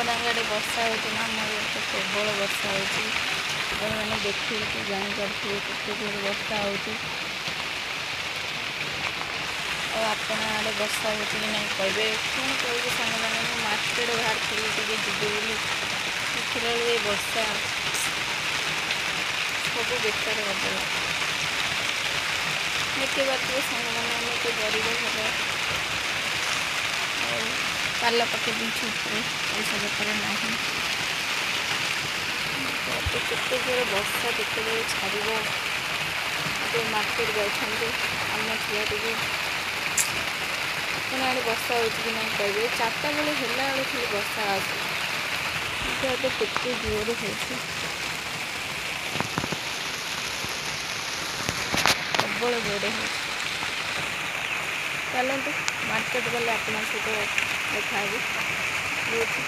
ଆପଣଙ୍କ ଆଡ଼େ ବର୍ଷା ହେଉଛି ନା? ଆମର ଏଠି ପ୍ରବଳ ବର୍ଷା ହେଉଛି। ଆପଣମାନେ ଦେଖିକି ଜାଣିପାରୁଥିବେ କେତେ ଜୋର ବର୍ଷା ହେଉଛି। ଆଉ ଆପଣ ଆଡ଼େ ବର୍ଷା ହେଉଛି କି ନାହିଁ କହିବେ। ପୁଣି କହିବି ସାଙ୍ଗମାନେ ମୁଁ ମାର୍କେଟ ବାହାରିଥିଲି ଟିକେ ଯିବି ବୋଲି, ଦେଖିଲା ବେଳକୁ ଏ ବର୍ଷା ସବୁ ବେକାର କରିଦେଲା। ଦେଖିପାରୁଥିବେ ସାଙ୍ଗମାନେ ଆମେ ଏତେ ଗରିବ ଘର, ଆଉ ପାଲ ପକେଇ ଦେଇଛୁ ଉପରେ, ପଇସା ପତ୍ର ନାହିଁ। ତ କେତେ ଜୋର ବର୍ଷା କେତେବେଳେ ଛାଡ଼ିବ। ଟିକେ ମାର୍କେଟ ଯାଇଥାନ୍ତି ଆମ ଥିଲା ଟିକେ। ଆପଣ ଆଡ଼େ ବର୍ଷା ହେଉଛି କି ନାହିଁ କହିବେ। 4ଟା ବେଳେ ହେଲା ବେଳକୁ ଖାଲି ବର୍ଷା ଆସୁଛି। ଏବେ କେତେ ଜୋର ହେଉଛି, ପ୍ରବଳ ଜୋରେ ହେଉଛି। ଚାଲନ୍ତୁ ମାର୍କେଟ ଗଲେ ଆପଣଙ୍କ ସହିତ ଦେଖା ହେବି। ରହୁଛି।